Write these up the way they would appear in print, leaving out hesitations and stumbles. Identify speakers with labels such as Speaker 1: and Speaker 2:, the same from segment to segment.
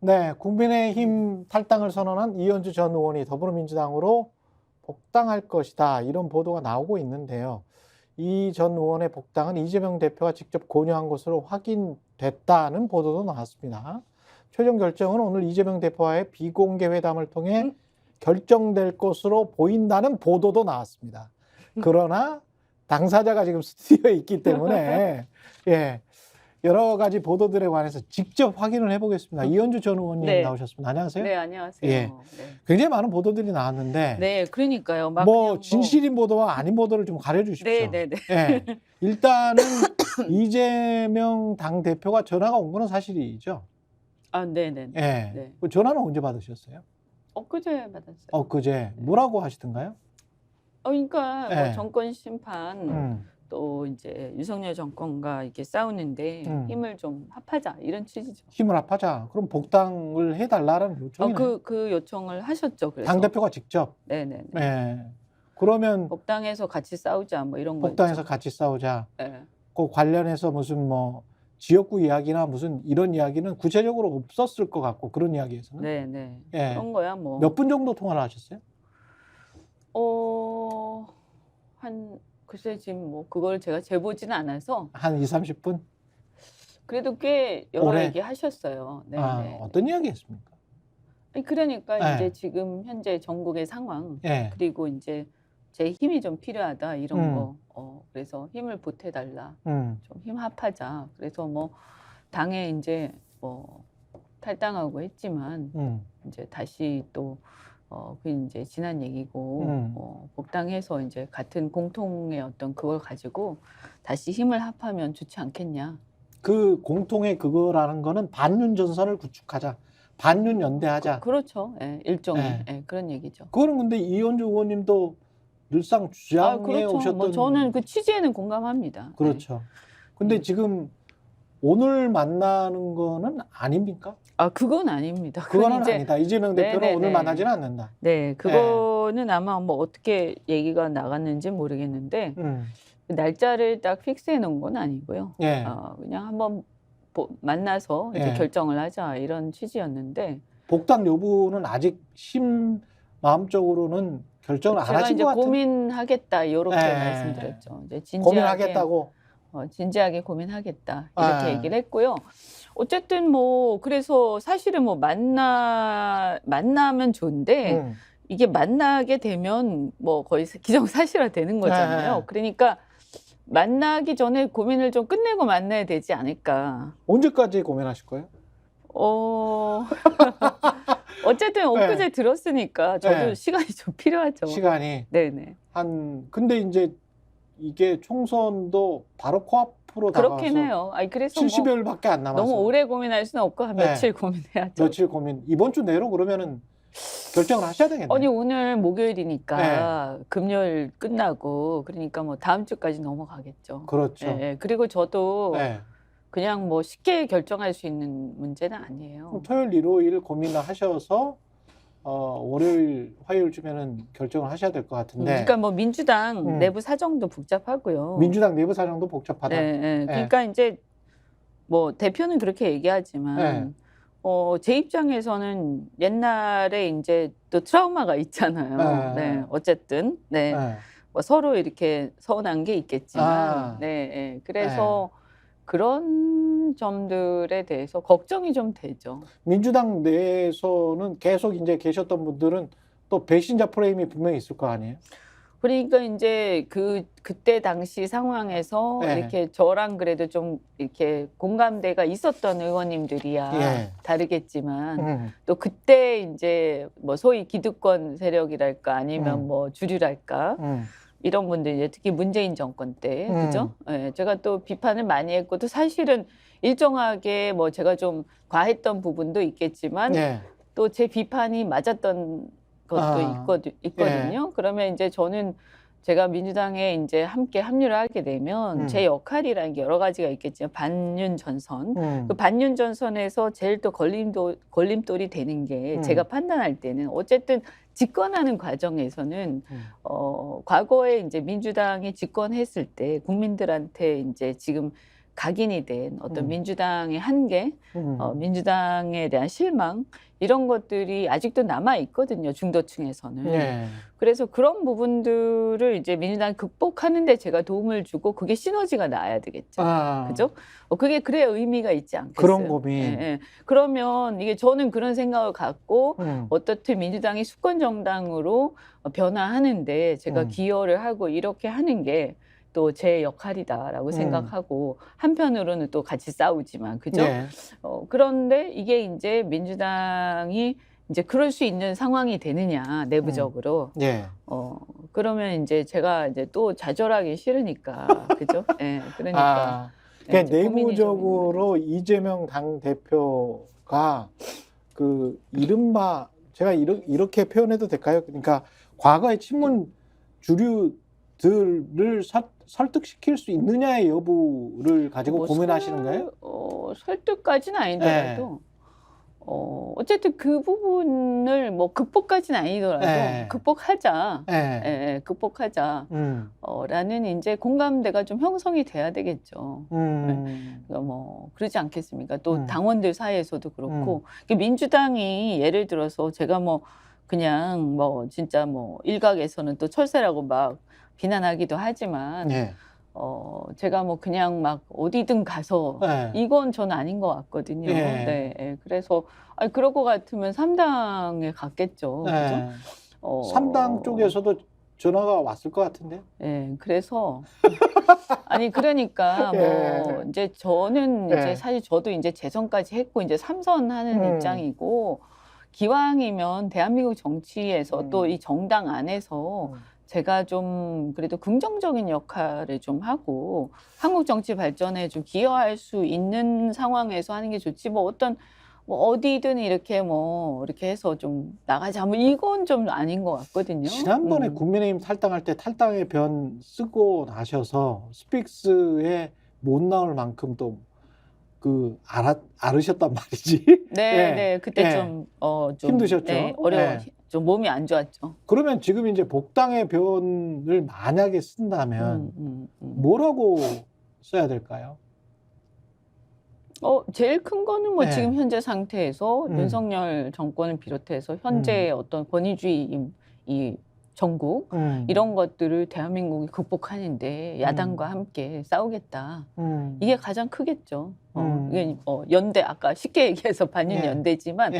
Speaker 1: 네, 국민의힘 탈당을 선언한 이현주 전 의원이 더불어민주당으로 복당할 것이다. 이런 보도가 나오고 있는데요. 이 전 의원의 복당은 이재명 대표가 직접 권유한 것으로 확인됐다는 보도도 나왔습니다. 최종 결정은 오늘 이재명 대표와의 비공개 회담을 통해 결정될 것으로 보인다는 보도도 나왔습니다. 그러나 당사자가 지금 스튜디오에 있기 때문에 예, 여러 가지 보도들에 관해서 직접 확인을 해보겠습니다. 이현주 전 의원님
Speaker 2: 네.
Speaker 1: 나오셨습니다. 안녕하세요.
Speaker 2: 네, 안녕하세요.
Speaker 1: 예.
Speaker 2: 네.
Speaker 1: 굉장히 많은 보도들이 나왔는데
Speaker 2: 네, 그러니까요. 막
Speaker 1: 뭐
Speaker 2: 그냥
Speaker 1: 진실인 보도와 아닌 보도를 좀 가려주십시오.
Speaker 2: 네, 네, 네.
Speaker 1: 예. 일단은 이재명 당 대표가 전화가 온 거는 사실이죠.
Speaker 2: 아, 네, 네.
Speaker 1: 예.
Speaker 2: 네.
Speaker 1: 그 전화는 언제 받으셨어요?
Speaker 2: 엊그제 받았어요.
Speaker 1: 엊그제 뭐라고 하시던가요?
Speaker 2: 그러니까
Speaker 1: 네.
Speaker 2: 뭐 정권 심판 또 이제 윤석열 정권과 이렇게 싸우는데 힘을 좀 합하자 이런 취지죠.
Speaker 1: 힘을 합하자. 그럼 복당을 해달라는 요청이네요.
Speaker 2: 그 요청을 하셨죠. 그래서
Speaker 1: 당 대표가 직접.
Speaker 2: 네, 네, 네.
Speaker 1: 예. 그러면
Speaker 2: 복당해서 같이 싸우자 뭐 이런 거.
Speaker 1: 복당해서 같이 싸우자.
Speaker 2: 네.
Speaker 1: 그 관련해서 무슨 뭐 지역구 이야기나 무슨 이런 이야기는 구체적으로 없었을 것 같고 그런 이야기에서는.
Speaker 2: 네, 네.
Speaker 1: 예.
Speaker 2: 그런 거야 뭐.
Speaker 1: 몇 분 정도 통화를 하셨어요?
Speaker 2: 글쎄 지금 뭐 그걸 제가 재보지는 않아서
Speaker 1: 한 2, 30분?
Speaker 2: 그래도 꽤 여러
Speaker 1: 오래?
Speaker 2: 얘기 하셨어요. 네,
Speaker 1: 아,
Speaker 2: 네.
Speaker 1: 어떤 이야기 했습니까?
Speaker 2: 아니, 그러니까
Speaker 1: 네.
Speaker 2: 이제 지금 현재 전국의 상황
Speaker 1: 예.
Speaker 2: 그리고 이제 제 힘이 좀 필요하다 이런 거. 그래서 힘을 보태달라. 좀 힘 합하자. 그래서 뭐 당에 이제 뭐 탈당하고 했지만 이제 다시 또 그 이제 지난 얘기고 복당해서 이제 같은 공통의 어떤 그걸 가지고 다시 힘을 합하면 좋지 않겠냐.
Speaker 1: 그 공통의 그거라는 거는 반윤 전선을 구축하자. 반윤 연대하자.
Speaker 2: 그렇죠. 예, 일종의
Speaker 1: 예.
Speaker 2: 예, 그런 얘기죠.
Speaker 1: 그거는 근데 이현주 의원님도 늘상 주장해
Speaker 2: 그렇죠.
Speaker 1: 오셨던.
Speaker 2: 뭐 저는 그 취지에는 공감합니다.
Speaker 1: 그렇죠. 근데 지금 오늘 만나는 거는 아닙니까?
Speaker 2: 그건 아닙니다.
Speaker 1: 그거는 아니다. 이재명 대표는
Speaker 2: 네네네.
Speaker 1: 오늘 만나지는 않는다.
Speaker 2: 네, 그거는 아마 뭐 어떻게 얘기가 나갔는지 모르겠는데 그 날짜를 딱 픽스해 놓은 건 아니고요.
Speaker 1: 예.
Speaker 2: 그냥 한번 만나서 이제
Speaker 1: 예.
Speaker 2: 결정을 하자 이런 취지였는데
Speaker 1: 복당 여부는 아직 마음적으로는 결정을 안
Speaker 2: 제가
Speaker 1: 하신
Speaker 2: 이제
Speaker 1: 것 같은.
Speaker 2: 고민하겠다 이렇게
Speaker 1: 예.
Speaker 2: 말씀드렸죠. 이제 진지하게
Speaker 1: 고민하겠다고.
Speaker 2: 진지하게 고민하겠다 이렇게
Speaker 1: 예.
Speaker 2: 얘기를 했고요. 어쨌든 뭐 그래서 사실은 뭐 만나면 좋은데 이게 만나게 되면 뭐 거의 기정사실화 되는 거잖아요.
Speaker 1: 네.
Speaker 2: 그러니까 만나기 전에 고민을 좀 끝내고 만나야 되지 않을까.
Speaker 1: 언제까지 고민하실 거예요?
Speaker 2: 어쨌든 엊그제 들었으니까 저도
Speaker 1: 네.
Speaker 2: 시간이 좀 필요하죠.
Speaker 1: 시간이.
Speaker 2: 네네.
Speaker 1: 근데 이제 이게 총선도 바로 코앞으로 다가와서
Speaker 2: 그렇긴 해요. 그래서
Speaker 1: 70여일밖에 안 남아서
Speaker 2: 너무 오래 고민할 수는 없고 한 며칠 고민해야죠.
Speaker 1: 며칠 고민. 이번 주 내로 그러면은 결정을 하셔야 되겠네요.
Speaker 2: 아니 오늘 목요일이니까 금요일 끝나고 그러니까 뭐 다음 주까지 넘어가겠죠.
Speaker 1: 그렇죠.
Speaker 2: 예, 그리고 저도
Speaker 1: 네.
Speaker 2: 그냥 뭐 쉽게 결정할 수 있는 문제는 아니에요.
Speaker 1: 토요일, 일요일 고민을 하셔서 월요일, 화요일쯤에는 결정을 하셔야 될 것 같은데.
Speaker 2: 그러니까 뭐 민주당 내부 사정도 복잡하고요.
Speaker 1: 민주당 내부 사정도 복잡하다.
Speaker 2: 네. 그러니까 이제 뭐 대표는 그렇게 얘기하지만 제 입장에서는 옛날에 이제 또 트라우마가 있잖아요. 네. 어쨌든 뭐 서로 이렇게 서운한 게 있겠지만 그래서 그런 점들에 대해서 걱정이 좀 되죠.
Speaker 1: 민주당 내에서는 계속 이제 계셨던 분들은 또 배신자 프레임이 분명히 있을 거 아니에요?
Speaker 2: 그러니까 이제 그때 당시 상황에서 이렇게 저랑 그래도 좀 이렇게 공감대가 있었던 의원님들이야 다르겠지만 또 그때 이제 뭐 소위 기득권 세력이랄까 아니면 뭐 주류랄까 이런 분들 이제 특히 문재인 정권 때 그죠? 제가 또 비판을 많이 했고 또 사실은 일정하게 뭐 제가 좀 과했던 부분도 있겠지만 또 제 비판이 맞았던 것도 있거든요. 그러면 이제 저는 제가 민주당에 이제 함께 합류를 하게 되면 제 역할이라는 게 여러 가지가 있겠지만 반윤 전선, 그 반윤 전선에서 제일 또 걸림돌이 되는 게 제가 판단할 때는 어쨌든 집권하는 과정에서는 과거에 이제 민주당이 집권했을 때 국민들한테 이제 지금 각인이 된 어떤 민주당의 한계, 민주당에 대한 실망 이런 것들이 아직도 남아 있거든요. 중도층에서는.
Speaker 1: 네.
Speaker 2: 그래서 그런 부분들을 이제 민주당이 극복하는데 제가 도움을 주고 그게 시너지가 나야 되겠죠. 그죠? 그게 그래야 의미가 있지 않겠어요?
Speaker 1: 그런 고민.
Speaker 2: 예, 예. 그러면 이게 저는 그런 생각을 갖고 어떻게 민주당이 수권 정당으로 변화하는데 제가 기여를 하고 이렇게 하는 게 또 제 역할이다라고 생각하고 한편으로는 또 같이 싸우지만 그죠?
Speaker 1: 네.
Speaker 2: 그런데 이게 이제 민주당이 이제 그럴 수 있는 상황이 되느냐 내부적으로
Speaker 1: 네.
Speaker 2: 그러면 이제 제가 이제 또 좌절하기 싫으니까 그죠? 예, 그러니까
Speaker 1: 그러니까 내부적으로 이재명 당 대표가 그 이른바 제가 이렇게 표현해도 될까요? 그러니까 과거의 친문 주류들을 설득시킬 수 있느냐의 여부를 가지고
Speaker 2: 뭐
Speaker 1: 고민하시는 거예요?
Speaker 2: 설득까지는 아니더라도 어쨌든 그 부분을 뭐 극복까지는 아니더라도 극복하자, 극복하자. 라는 이제 공감대가 좀 형성이 돼야 되겠죠. 그러니까 뭐 그러지 않겠습니까? 또 당원들 사이에서도 그렇고 민주당이 예를 들어서 제가 뭐 그냥 뭐 진짜 뭐 일각에서는 또 철새라고 막 비난하기도 하지만 제가 뭐 그냥 막 어디든 가서 이건 전 아닌 것 같거든요. 네. 그래서 그럴 것 같으면 3당에 갔겠죠. 그죠?
Speaker 1: 3당 쪽에서도 전화가 왔을 것 같은데.
Speaker 2: 네. 그래서 아니 그러니까 뭐 이제 저는 이제 사실 저도 이제 재선까지 했고 이제 3선 하는 입장이고 기왕이면 대한민국 정치에서 또 이 정당 안에서 제가 좀 그래도 긍정적인 역할을 좀 하고 한국 정치 발전에 좀 기여할 수 있는 상황에서 하는 게 좋지 뭐 어떤 뭐 어디든 이렇게 뭐 이렇게 해서 좀 나가자 뭐 이건 좀 아닌 것 같거든요.
Speaker 1: 지난번에 국민의힘 탈당할 때 탈당의 변 쓰고 나셔서 스픽스에 못 나올 만큼 또 앓으셨단 말이지.
Speaker 2: 네, 그때 좀
Speaker 1: 힘드셨죠.
Speaker 2: 네, 좀 몸이 안 좋았죠.
Speaker 1: 그러면 지금 이제 복당의 변을 만약에 쓴다면 뭐라고 써야 될까요?
Speaker 2: 제일 큰 거는 뭐 지금 현재 상태에서 윤석열 정권을 비롯해서 현재 어떤 권위주의 이 전국 이런 것들을 대한민국이 극복하는데 야당과 함께 싸우겠다. 이게 가장 크겠죠. 이게 연대 아까 쉽게 얘기해서 반윤 연대지만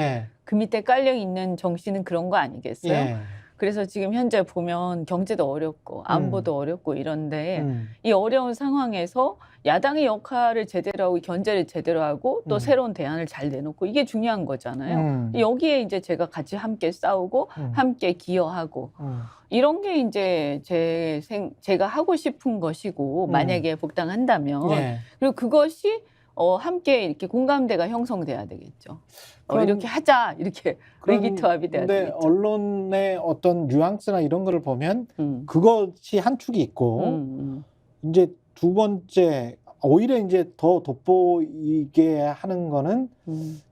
Speaker 2: 그 밑에 깔려 있는 정신은 그런 거 아니겠어요? 그래서 지금 현재 보면 경제도 어렵고 안보도 어렵고 이런데 이 어려운 상황에서 야당의 역할을 제대로 하고 견제를 제대로 하고 또 새로운 대안을 잘 내놓고 이게 중요한 거잖아요. 여기에 이제 제가 같이 함께 싸우고 함께 기여하고 이런 게 이제 제가 하고 싶은 것이고 만약에 복당한다면 그리고 그것이 함께 이렇게 공감대가 형성돼야 되겠죠. 이렇게 하자 이렇게 의기투합이 돼야 되겠죠.
Speaker 1: 근데 언론의 어떤 뉘앙스나 이런 거를 보면 그것이 한 축이 있고 이제 두 번째 오히려 이제 더 돋보이게 하는 거는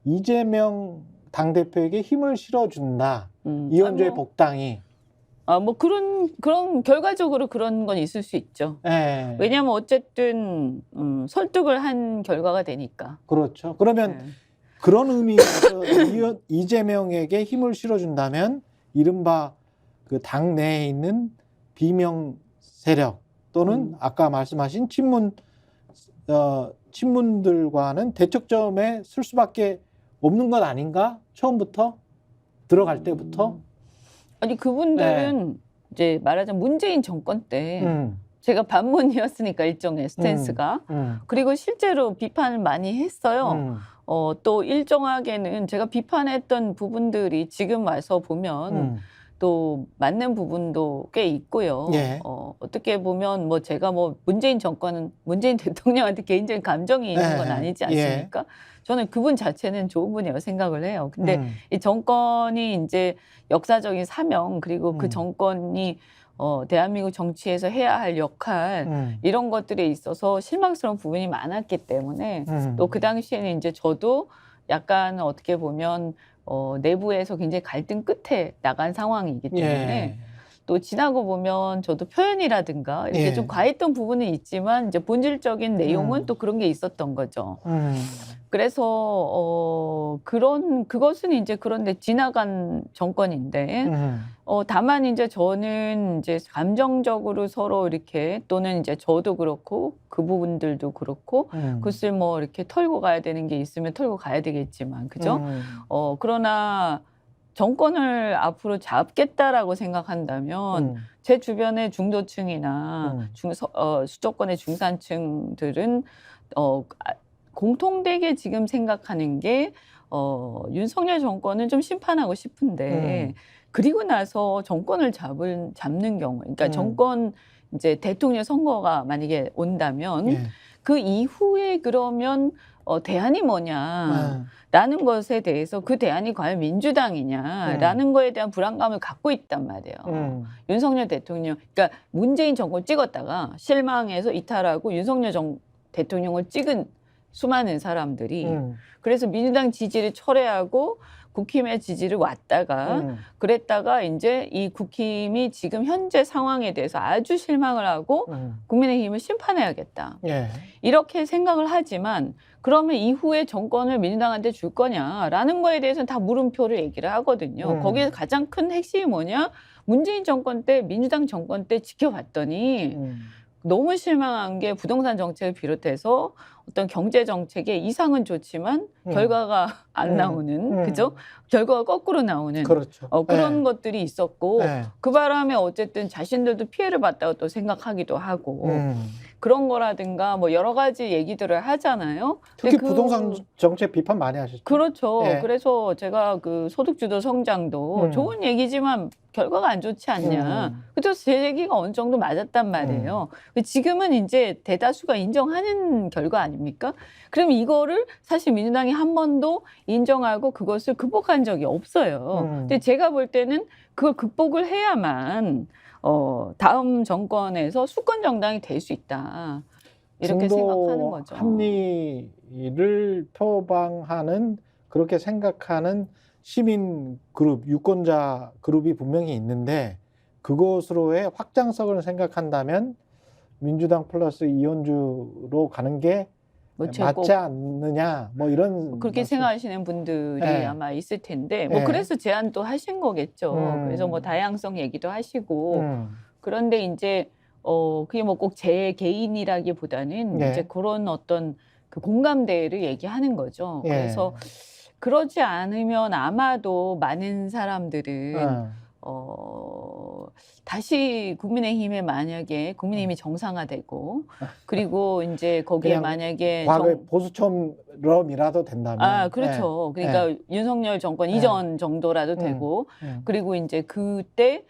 Speaker 1: 이재명 당대표에게 힘을 실어준다. 이현주의 복당이.
Speaker 2: 뭐 그런 결과적으로 그런 건 있을 수 있죠. 왜냐하면 어쨌든 설득을 한 결과가 되니까.
Speaker 1: 그렇죠. 그러면 그런 의미에서 이재명에게 힘을 실어준다면 이른바 그 당내에 있는 비명 세력 또는 아까 말씀하신 친문들과는 대척점에 쓸 수밖에 없는 것 아닌가? 처음부터 들어갈 때부터.
Speaker 2: 아니 그분들은 이제 말하자면 문재인 정권 때 제가 반문이었으니까 일종의 스탠스가 그리고 실제로 비판을 많이 했어요. 또 일정하게는 제가 비판했던 부분들이 지금 와서 보면 또 맞는 부분도 꽤 있고요. 어떻게 보면 뭐 제가 뭐 문재인 대통령한테 개인적인 감정이 있는 건 아니지 않습니까? 저는 그분 자체는 좋은 분이라고 생각을 해요. 근데 이 정권이 이제 역사적인 사명 그리고 그 정권이 대한민국 정치에서 해야 할 역할 이런 것들에 있어서 실망스러운 부분이 많았기 때문에 또 그 당시에는 이제 저도 약간 어떻게 보면 내부에서 굉장히 갈등 끝에 나간 상황이기 때문에 또 지나고 보면 저도 표현이라든가 이렇게
Speaker 1: 예.
Speaker 2: 좀 과했던 부분은 있지만 이제 본질적인 내용은 또 그런 게 있었던 거죠. 그래서 그것은 이제 그런데 지나간 정권인데 다만 이제 저는 이제 감정적으로 서로 이렇게 또는 이제 저도 그렇고 그 부분들도 그렇고 그것을 뭐 이렇게 털고 가야 되는 게 있으면 털고 가야 되겠지만 그죠? 그러나 정권을 앞으로 잡겠다라고 생각한다면 제 주변의 중도층이나 수도권의 중산층들은 공통되게 지금 생각하는 게 윤석열 정권은 좀 심판하고 싶은데 그리고 나서 정권을 잡는 경우, 그러니까 정권 이제 대통령 선거가 만약에 온다면
Speaker 1: 예.
Speaker 2: 그 이후에 그러면 대안이 뭐냐라는 것에 대해서 그 대안이 과연 민주당이냐라는 거에 대한 불안감을 갖고 있단 말이에요. 윤석열 대통령, 그러니까 문재인 정권 찍었다가 실망해서 이탈하고 윤석열 대통령을 찍은 수많은 사람들이 그래서 민주당 지지를 철회하고 국힘의 지지를 왔다가 그랬다가 이제 이 국힘이 지금 현재 상황에 대해서 아주 실망을 하고 국민의힘을 심판해야겠다.
Speaker 1: 예.
Speaker 2: 이렇게 생각을 하지만 그러면 이후에 정권을 민주당한테 줄 거냐라는 거에 대해서는 다 물음표를 얘기를 하거든요. 거기에 가장 큰 핵심이 뭐냐? 문재인 정권 때 민주당 정권 때 지켜봤더니 너무 실망한 게 부동산 정책을 비롯해서 어떤 경제 정책의 이상은 좋지만 결과가 안 나오는 그죠? 결과가 거꾸로 나오는
Speaker 1: 그렇죠.
Speaker 2: 그런
Speaker 1: 예.
Speaker 2: 것들이 있었고
Speaker 1: 예.
Speaker 2: 그 바람에 어쨌든 자신들도 피해를 봤다고 또 생각하기도 하고 그런 거라든가 뭐 여러 가지 얘기들을 하잖아요.
Speaker 1: 특히 부동산 정책 비판 많이 하셨죠.
Speaker 2: 그렇죠.
Speaker 1: 예.
Speaker 2: 그래서 제가 그 소득주도 성장도 좋은 얘기지만 결과가 안 좋지 않냐. 그래서 제 얘기가 어느 정도 맞았단 말이에요. 지금은 이제 대다수가 인정하는 결과 아닙니까? 그럼 이거를 사실 민주당이 한 번도 인정하고 그것을 극복한 적이 없어요. 근데 제가 볼 때는 그걸 극복을 해야만 다음 정권에서 수권 정당이 될 수 있다. 이렇게 생각하는 거죠.
Speaker 1: 합리를 표방하는 그렇게 생각하는 시민 그룹, 유권자 그룹이 분명히 있는데 그것으로의 확장성을 생각한다면 민주당 플러스 이현주로 가는 게 맞지 않느냐, 뭐 이런
Speaker 2: 그렇게
Speaker 1: 말씀.
Speaker 2: 생각하시는 분들이
Speaker 1: 네.
Speaker 2: 아마 있을 텐데 뭐 그래서 제안도 하신 거겠죠. 그래서 뭐 다양성 얘기도 하시고 그런데 이제 그게 뭐 꼭 제 개인이라기보다는
Speaker 1: 예.
Speaker 2: 이제 그런 어떤 그 공감대를 얘기하는 거죠.
Speaker 1: 예.
Speaker 2: 그래서 그러지 않으면 아마도 많은 사람들은 다시 국민의힘에 만약에 국민의힘이 정상화되고 그리고 이제 거기에 만약에
Speaker 1: 과거의 보수처럼이라도 된다면
Speaker 2: 그렇죠. 그러니까 윤석열 정권 이전 정도라도 되고 그리고 이제 그때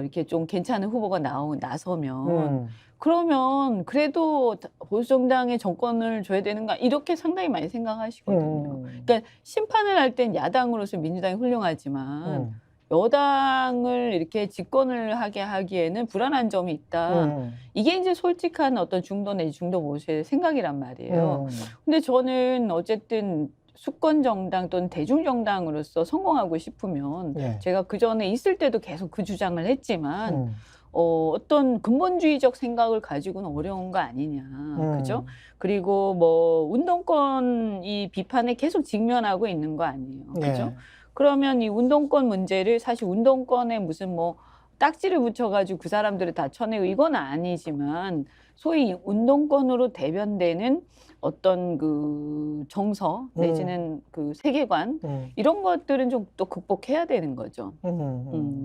Speaker 2: 이렇게 좀 괜찮은 후보가 나서면 그러면 그래도 보수정당의 정권을 줘야 되는가 이렇게 상당히 많이 생각하시거든요. 그러니까 심판을 할 땐 야당으로서 민주당이 훌륭하지만 여당을 이렇게 집권을 하게 하기에는 불안한 점이 있다. 이게 이제 솔직한 어떤 중도 내지 중도 보수의 생각이란 말이에요. 근데 저는 어쨌든 수권 정당 또는 대중 정당으로서 성공하고 싶으면 제가 그 전에 있을 때도 계속 그 주장을 했지만 어떤 근본주의적 생각을 가지고는 어려운 거 아니냐, 그죠? 그리고 뭐 운동권 이 비판에 계속 직면하고 있는 거 아니에요, 그죠? 그러면 이 운동권 문제를 사실 운동권에 무슨 뭐 딱지를 붙여가지고 그 사람들을 다 쳐내고 이건 아니지만 소위 운동권으로 대변되는 어떤 그 정서 내지는 그 세계관 이런 것들은 좀 또 극복해야 되는 거죠.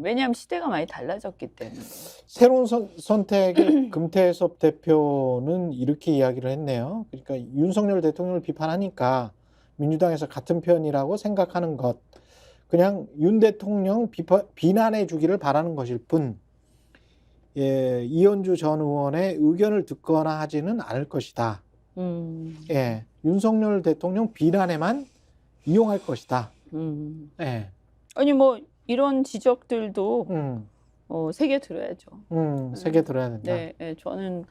Speaker 2: 왜냐하면 시대가 많이 달라졌기 때문에.
Speaker 1: 새로운 선택의 금태섭 대표는 이렇게 이야기를 했네요. 그러니까 윤석열 대통령을 비판하니까 민주당에서 같은 편이라고 생각하는 것. 그냥 윤 대통령 비난해 주기를 바라는 것일 뿐 이현주 전 의원의 의견을 듣거나 하지는 않을 것이다. 윤석열 대통령 비난에만 이용할 것이다.
Speaker 2: 아니 뭐 이런 지적들도 새겨 들어야죠.
Speaker 1: 새겨 들어야 된다.
Speaker 2: 네, 저는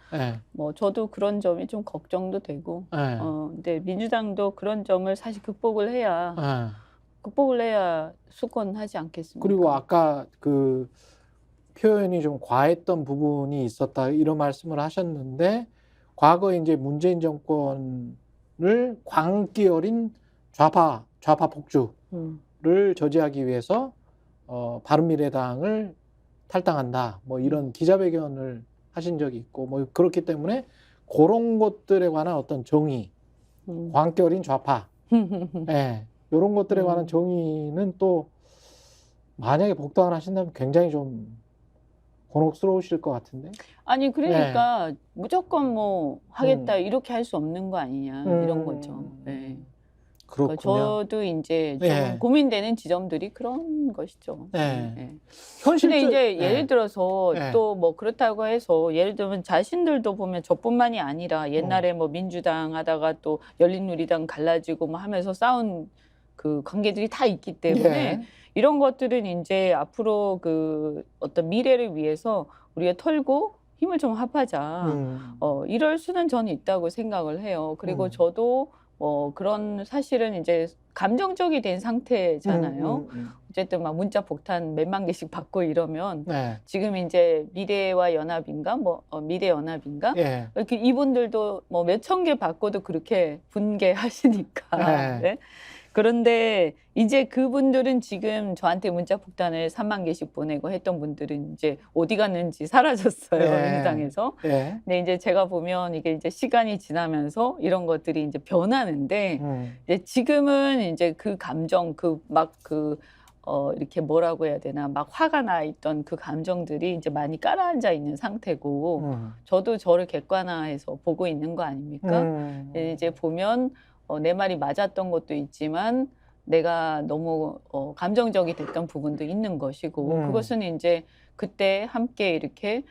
Speaker 2: 뭐 저도 그런 점이 좀 걱정도 되고, 근데 민주당도 그런 점을 사실 극복을 해야 수권하지 않겠습니까?
Speaker 1: 그리고 아까 그 표현이 좀 과했던 부분이 있었다 이런 말씀을 하셨는데 과거 이제 문재인 정권을 광기 어린 좌파 폭주를 저지하기 위해서 바른미래당을 탈당한다 뭐 이런 기자회견을 하신 적이 있고 뭐 그렇기 때문에 그런 것들에 관한 어떤 정의, 광기 어린 좌파, 예, 이런 것들에 관한 정의는 또 만약에 복당을 하신다면 굉장히 좀 곤혹스러우실 것 같은데.
Speaker 2: 아니 그러니까 무조건 뭐 하겠다 이렇게 할 수 없는 거 아니냐 이런 거죠. 네.
Speaker 1: 그렇군요.
Speaker 2: 저도 이제 좀
Speaker 1: 예.
Speaker 2: 고민되는 지점들이 그런 것이죠.
Speaker 1: 예.
Speaker 2: 네.
Speaker 1: 현실적.
Speaker 2: 근데 이제 예를 들어서
Speaker 1: 예.
Speaker 2: 또 뭐 그렇다고 해서 예를 들면 자신들도 보면 저뿐만이 아니라 옛날에 뭐 민주당 하다가 또 열린우리당 갈라지고 뭐 하면서 싸운 그 관계들이 다 있기 때문에
Speaker 1: 예.
Speaker 2: 이런 것들은 이제 앞으로 그 어떤 미래를 위해서 우리가 털고 힘을 좀 합하자. 이럴 수는 저는 있다고 생각을 해요. 그리고 저도 그런 사실은 이제 감정적이 된 상태잖아요. 어쨌든 막 문자 폭탄 몇만 개씩 받고 이러면
Speaker 1: 네.
Speaker 2: 지금 이제 미래와 연합인가 미래 연합인가
Speaker 1: 예.
Speaker 2: 이렇게 이분들도 뭐 몇천 개 받고도 그렇게 분개하시니까.
Speaker 1: 네.
Speaker 2: 네? 그런데 이제 그분들은 지금 저한테 문자 폭탄을 3만 개씩 보내고 했던 분들은 이제 어디 갔는지 사라졌어요. 민주당에서.
Speaker 1: 예.
Speaker 2: 근데 이제 제가 보면 이게 이제 시간이 지나면서 이런 것들이 이제 변하는데 이제 지금은 이제 그 감정 이렇게 뭐라고 해야 되나 막 화가 나 있던 그 감정들이 이제 많이 깔아앉아 있는 상태고 저도 저를 객관화해서 보고 있는 거 아닙니까? 이제 보면 내 말이 맞았던 것도 있지만 내가 너무 감정적이 됐던 부분도 있는 것이고 그것은 이제 그때 함께 이렇게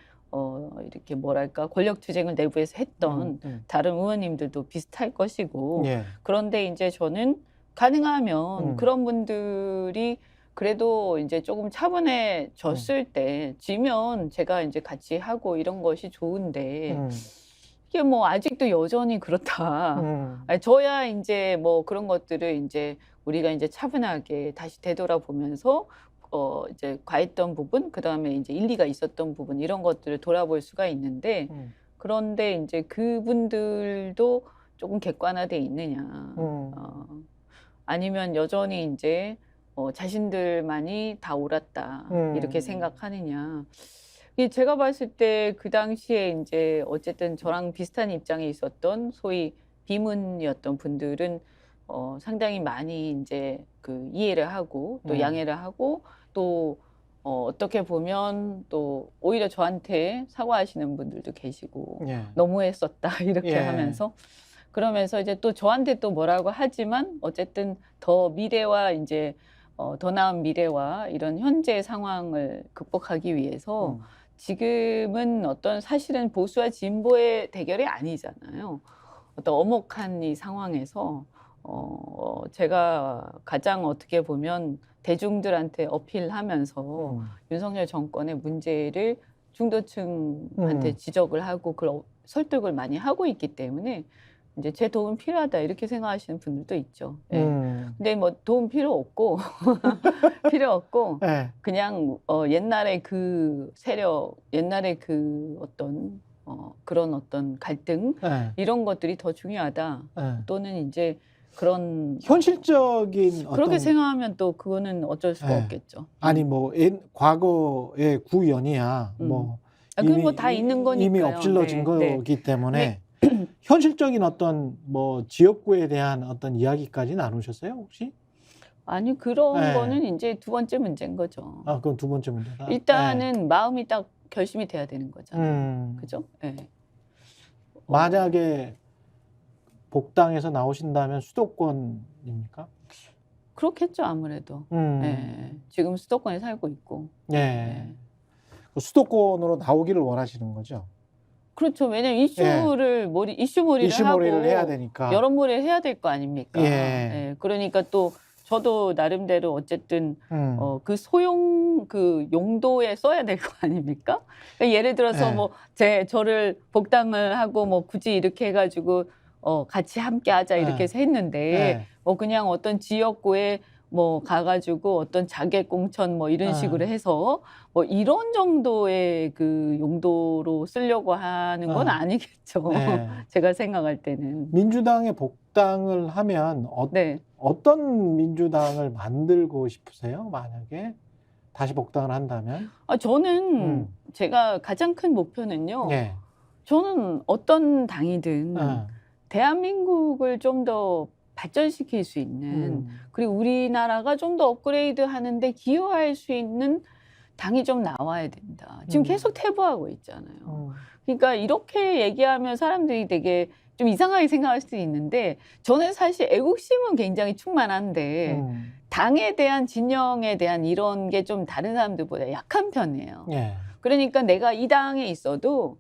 Speaker 2: 뭐랄까 권력투쟁을 내부에서 했던 다른 의원님들도 비슷할 것이고
Speaker 1: 예.
Speaker 2: 그런데 이제 저는 가능하면 그런 분들이 그래도 이제 조금 차분해졌을 때 지면 제가 이제 같이 하고 이런 것이 좋은데 이게 뭐 아직도 여전히 그렇다. 아니, 저야 이제 뭐 그런 것들을 이제 우리가 이제 차분하게 다시 되돌아보면서 이제 과했던 부분, 그 다음에 이제 일리가 있었던 부분 이런 것들을 돌아볼 수가 있는데 그런데 이제 그분들도 조금 객관화돼 있느냐, 아니면 여전히 이제 자신들만이 다 옳았다 이렇게 생각하느냐. 제가 봤을 때 그 당시에 이제 어쨌든 저랑 비슷한 입장에 있었던 소위 비문이었던 분들은 상당히 많이 이제 그 이해를 하고 또 양해를 하고 또 어떻게 보면 또 오히려 저한테 사과하시는 분들도 계시고
Speaker 1: 예.
Speaker 2: 너무했었다 이렇게 하면서 그러면서 이제 또 저한테 또 뭐라고 하지만 어쨌든 더 미래와 이제 더 나은 미래와 이런 현재 상황을 극복하기 위해서 지금은 어떤 사실은 보수와 진보의 대결이 아니잖아요. 어떤 엄혹한 이 상황에서 제가 가장 어떻게 보면 대중들한테 어필하면서 윤석열 정권의 문제를 중도층한테 지적을 하고 그걸 설득을 많이 하고 있기 때문에 이제 제 도움 필요하다 이렇게 생각하시는 분들도 있죠. 예. 근데 뭐 도움 필요 없고
Speaker 1: 예.
Speaker 2: 그냥 옛날에 그 세력, 옛날에 그 어떤 그런 어떤 갈등 이런 것들이 더 중요하다. 또는 이제 그런
Speaker 1: 현실적인
Speaker 2: 그렇게
Speaker 1: 어떤
Speaker 2: 생각하면 또 그거는 어쩔 수가 없겠죠.
Speaker 1: 아니 뭐 과거의 구연이야 뭐
Speaker 2: 그건 뭐 다 있는 거니까요.
Speaker 1: 이미 엎질러진
Speaker 2: 네.
Speaker 1: 거기 때문에 현실적인 어떤 뭐 지역구에 대한 어떤 이야기까지 나누셨어요 혹시?
Speaker 2: 아니 그런 거는 이제 두 번째 문제인 거죠.
Speaker 1: 아, 그건 두 번째 문제다.
Speaker 2: 일단은 마음이 딱 결심이 돼야 되는 거잖아요. 그죠? 네.
Speaker 1: 만약에 복당에서 나오신다면 수도권입니까?
Speaker 2: 그렇겠죠 아무래도. 네. 지금 수도권에 살고 있고.
Speaker 1: 네. 수도권으로 나오기를 원하시는 거죠?
Speaker 2: 그렇죠. 왜냐면 이슈몰이를 하고
Speaker 1: 해야 되니까.
Speaker 2: 여론몰이를 해야 될 거 아닙니까? 예. 그러니까 또 저도 나름대로 어쨌든 그 그 용도에 써야 될 거 아닙니까? 그러니까 예를 들어서 뭐 저를 복당을 하고 뭐 굳이 이렇게 해가지고 같이 함께 하자 이렇게 해서 했는데 뭐 그냥 어떤 지역구에 뭐 가가지고 어떤 자객 공천 뭐 이런 식으로 해서 뭐 이런 정도의 그 용도로 쓰려고 하는 건 아니겠죠.
Speaker 1: 네.
Speaker 2: 제가 생각할 때는.
Speaker 1: 민주당에 복당을 하면
Speaker 2: 네.
Speaker 1: 어떤 민주당을 만들고 싶으세요? 만약에 다시 복당을 한다면?
Speaker 2: 저는 제가 가장 큰 목표는요.
Speaker 1: 네.
Speaker 2: 저는 어떤 당이든 대한민국을 좀 더 발전시킬 수 있는 그리고 우리나라가 좀 더 업그레이드 하는데 기여할 수 있는 당이 좀 나와야 된다. 지금 계속 퇴보하고 있잖아요. 그러니까 이렇게 얘기하면 사람들이 되게 좀 이상하게 생각할 수도 있는데 저는 사실 애국심은 굉장히 충만한데 당에 대한 진영에 대한 이런 게 좀 다른 사람들보다 약한 편이에요.
Speaker 1: 예.
Speaker 2: 그러니까 내가 이 당에 있어도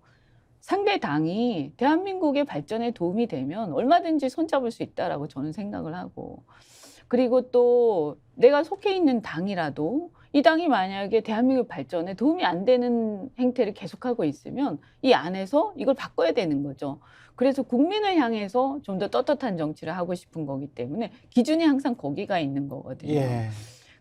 Speaker 2: 상대 당이 대한민국의 발전에 도움이 되면 얼마든지 손잡을 수 있다라고 저는 생각을 하고 그리고 또 내가 속해 있는 당이라도 이 당이 만약에 대한민국 발전에 도움이 안 되는 행태를 계속하고 있으면 이 안에서 이걸 바꿔야 되는 거죠. 그래서 국민을 향해서 좀 더 떳떳한 정치를 하고 싶은 거기 때문에 기준이 항상 거기가 있는 거거든요.
Speaker 1: 예.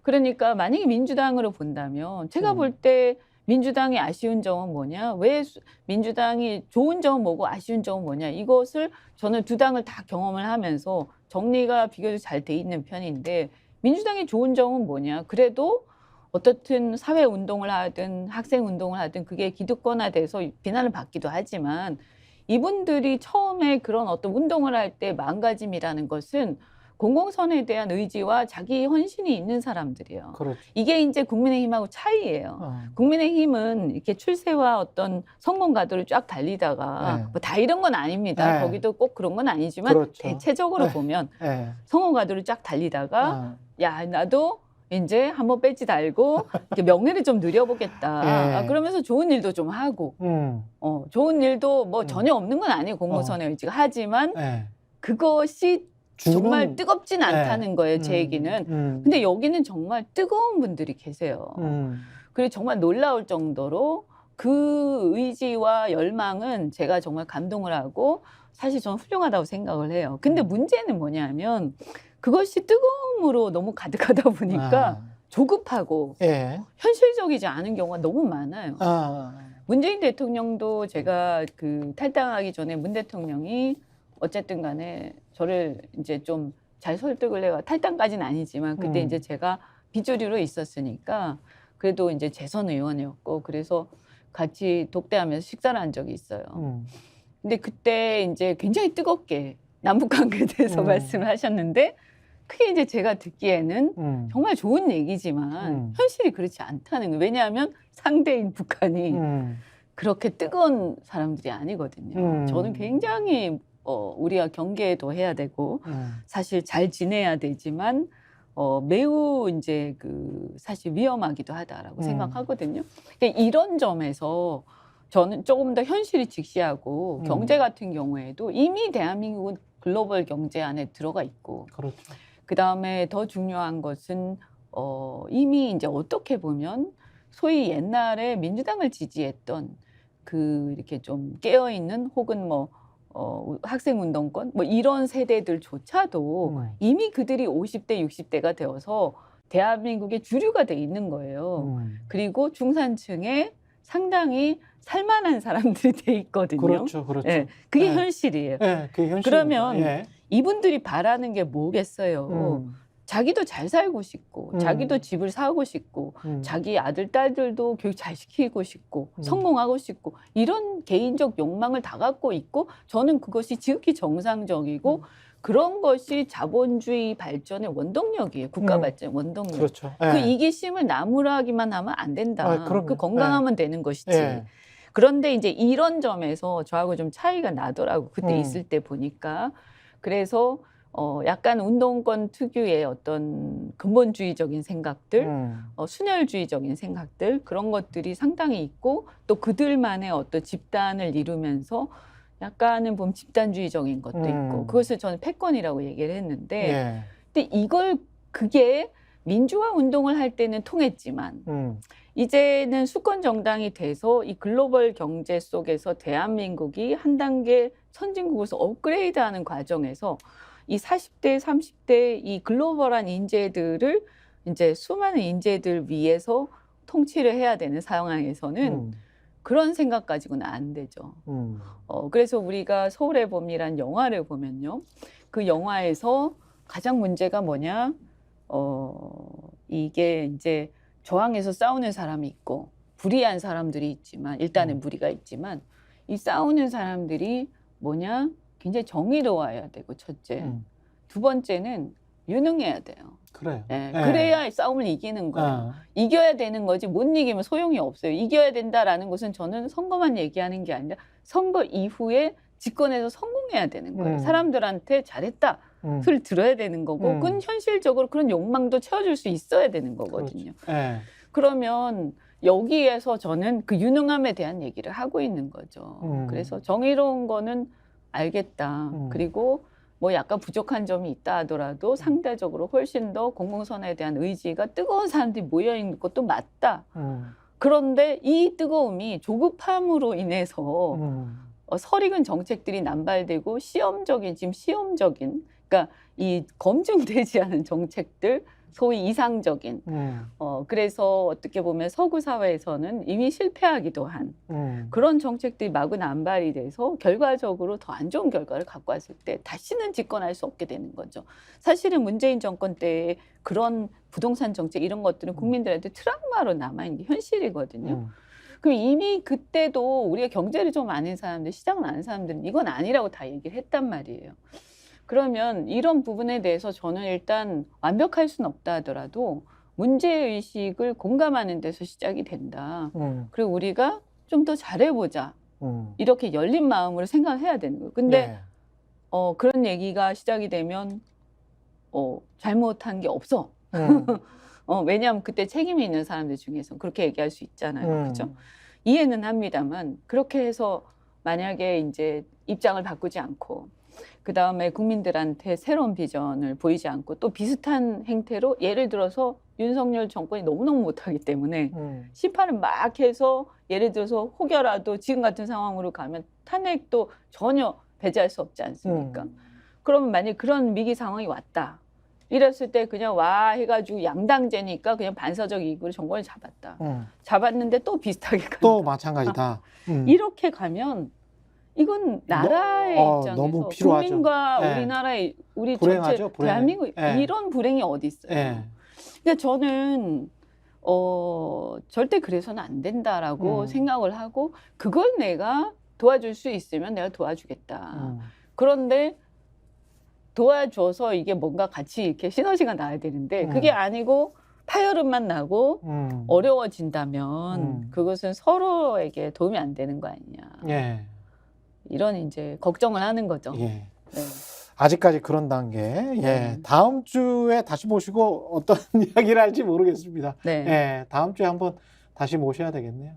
Speaker 2: 그러니까 만약에 민주당으로 본다면 제가 볼 때 민주당의 아쉬운 점은 뭐냐? 왜 민주당이 좋은 점은 뭐고 아쉬운 점은 뭐냐? 이것을 저는 두 당을 다 경험을 하면서 정리가 비교적 잘 돼 있는 편인데 민주당의 좋은 점은 뭐냐? 그래도 어떻든 사회 운동을 하든 학생 운동을 하든 그게 기득권화돼서 비난을 받기도 하지만 이분들이 처음에 그런 어떤 운동을 할 때 마음가짐이라는 것은 공공선에 대한 의지와 자기 헌신이 있는 사람들이에요.
Speaker 1: 그렇죠.
Speaker 2: 이게 이제 국민의힘하고 차이예요. 국민의힘은 이렇게 출세와 어떤 성공 가도를 쫙 달리다가 뭐 다 이런 건 아닙니다. 거기도 꼭 그런 건 아니지만
Speaker 1: 그렇죠.
Speaker 2: 대체적으로 보면 성공 가도를 쫙 달리다가 야 나도 이제 한번 배지 달고 이렇게 명예를 좀 누려보겠다. 그러면서 좋은 일도 좀 하고 좋은 일도 뭐 전혀 없는 건 아니에요. 공공선의 의지가. 하지만 그것이 정말 뜨겁진 않다는 거예요. 제 얘기는. 근데 여기는 정말 뜨거운 분들이 계세요. 그리고 정말 놀라울 정도로 그 의지와 열망은 제가 정말 감동을 하고 사실 저는 훌륭하다고 생각을 해요. 근데 문제는 뭐냐면 그것이 뜨거움으로 너무 가득하다 보니까 조급하고 현실적이지 않은 경우가 너무 많아요. 문재인 대통령도 제가 그 탈당하기 전에 문 대통령이 어쨌든 간에 저를 이제 좀 잘 설득을 해가 탈당까지는 아니지만 그때 이제 제가 비주류로 있었으니까 그래도 이제 재선 의원이었고 그래서 같이 독대하면서 식사를 한 적이 있어요. 근데 그때 이제 굉장히 뜨겁게 남북 관계에 대해서 말씀을 하셨는데 그게 이제 제가 듣기에는 정말 좋은 얘기지만 현실이 그렇지 않다는 거예요. 왜냐하면 상대인 북한이 그렇게 뜨거운 사람들이 아니거든요. 저는 굉장히 우리가 경계도 해야 되고 사실 잘 지내야 되지만 매우 이제 그 사실 위험하기도 하다라고 생각하거든요. 그러니까 이런 점에서 저는 조금 더 현실이 직시하고 경제 같은 경우에도 이미 대한민국은 글로벌 경제 안에 들어가 있고
Speaker 1: 그렇죠.
Speaker 2: 그다음에 더 중요한 것은 이미 이제 어떻게 보면 소위 옛날에 민주당을 지지했던 그 이렇게 좀 깨어 있는 혹은 뭐 학생운동권 뭐 이런 세대들조차도 이미 그들이 50대, 60대가 되어서 대한민국의 주류가 돼 있는 거예요. 그리고 중산층에 상당히 살만한 사람들이 돼 있거든요.
Speaker 1: 그렇죠, 그렇죠.
Speaker 2: 네, 그게 현실이에요.
Speaker 1: 그게 현실입니다.
Speaker 2: 그러면 이분들이 바라는 게 뭐겠어요? 자기도 잘 살고 싶고 자기도 집을 사고 싶고 자기 아들 딸들도 교육 잘 시키고 싶고 성공하고 싶고 이런 개인적 욕망을 다 갖고 있고 저는 그것이 지극히 정상적이고 그런 것이 자본주의 발전의 원동력이에요. 국가 발전의 원동력.
Speaker 1: 그렇죠.
Speaker 2: 그 이기심을 나무라기만 하면 안 된다. 그 건강하면 되는 것이지. 그런데 이제 이런 점에서 저하고 좀 차이가 나더라고. 그때 있을 때 보니까. 그래서 약간 운동권 특유의 어떤 근본주의적인 생각들, 순혈주의적인 생각들 그런 것들이 상당히 있고 또 그들만의 어떤 집단을 이루면서 약간은 보면 집단주의적인 것도 있고 그것을 저는 패권이라고 얘기를 했는데 근데 그게 민주화 운동을 할 때는 통했지만 이제는 수권 정당이 돼서 이 글로벌 경제 속에서 대한민국이 한 단계 선진국으로서 업그레이드하는 과정에서 이 40대, 30대 이 글로벌한 인재들을 이제 수많은 인재들 위해서 통치를 해야 되는 상황에서는 그런 생각 가지고는 안 되죠. 그래서 우리가 서울의 봄이란 영화를 보면요. 그 영화에서 가장 문제가 뭐냐? 이게 이제 저항해서 싸우는 사람이 있고 불의한 사람들이 있지만 일단은 무리가 있지만 이 싸우는 사람들이 뭐냐? 굉장히 정의로워야 되고 첫째. 두 번째는 유능해야 돼요.
Speaker 1: 그래요.
Speaker 2: 예, 그래야 싸움을 이기는 거예요. 이겨야 되는 거지 못 이기면 소용이 없어요. 이겨야 된다라는 것은 저는 선거만 얘기하는 게 아니라 선거 이후에 집권해서 성공해야 되는 거예요. 사람들한테 잘했다 소리를 들어야 되는 거고 그건 현실적으로 그런 욕망도 채워줄 수 있어야 되는 거거든요. 그러면 여기에서 저는 그 유능함에 대한 얘기를 하고 있는 거죠. 그래서 정의로운 거는 알겠다. 그리고 뭐 약간 부족한 점이 있다 하더라도 상대적으로 훨씬 더 공공선언에 대한 의지가 뜨거운 사람들이 모여있는 것도 맞다. 그런데 이 뜨거움이 조급함으로 인해서 설익은 정책들이 남발되고 지금 시험적인 그러니까 이 검증되지 않은 정책들 소위 이상적인 그래서 어떻게 보면 서구 사회에서는 이미 실패하기도 한 그런 정책들이 마구 남발이 돼서 결과적으로 더 안 좋은 결과를 갖고 왔을 때 다시는 집권할 수 없게 되는 거죠. 사실은 문재인 정권 때의 그런 부동산 정책 이런 것들은 국민들한테 트라우마로 남아있는 게 현실이거든요. 그럼 이미 그때도 우리가 경제를 좀 아는 사람들, 시장을 아는 사람들은 이건 아니라고 다 얘기를 했단 말이에요. 그러면 이런 부분에 대해서 저는 일단 완벽할 수는 없다 하더라도 문제의식을 공감하는 데서 시작이 된다. 그리고 우리가 좀 더 잘해보자. 이렇게 열린 마음으로 생각해야 되는 거예요. 근데 그런 얘기가 시작이 되면 잘못한 게 없어. 왜냐하면 그때 책임이 있는 사람들 중에서 그렇게 얘기할 수 있잖아요. 그죠? 이해는 합니다만 그렇게 해서 만약에 이제 입장을 바꾸지 않고 그 다음에 국민들한테 새로운 비전을 보이지 않고 또 비슷한 행태로 예를 들어서 윤석열 정권이 너무너무 못하기 때문에 심판을 막 해서 예를 들어서 혹여라도 지금 같은 상황으로 가면 탄핵도 전혀 배제할 수 없지 않습니까? 그러면 만약 그런 위기 상황이 왔다. 이랬을 때 그냥 와 해가지고 양당제니까 그냥 반사적 이익으로 정권을 잡았다. 잡았는데 또 비슷하게 간다.
Speaker 1: 또 마찬가지다.
Speaker 2: 이렇게 가면 이건 나라의 입장에서
Speaker 1: 너무 필요하죠.
Speaker 2: 국민과 우리나라의 우리 전체 대한민국 이런 불행이 어디 있어요. 그러니까 저는 절대 그래서는 안 된다라고 생각을 하고 그걸 내가 도와줄 수 있으면 내가 도와주겠다. 그런데 도와줘서 이게 뭔가 같이 이렇게 시너지가 나야 되는데 그게 아니고 파열음만 나고 어려워진다면 그것은 서로에게 도움이 안 되는 거 아니냐. 이런 이제 걱정을 하는 거죠. 네.
Speaker 1: 아직까지 그런 단계. 다음 주에 다시 모시고 어떤 이야기를 할지 모르겠습니다. 다음 주에 한번 다시 모셔야 되겠네요.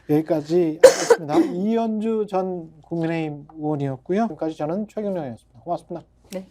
Speaker 1: 여기까지 하겠습니다. 이현주 전 국민의힘 의원이었고요. 지금까지 저는 최경영이었습니다. 고맙습니다.
Speaker 2: 네.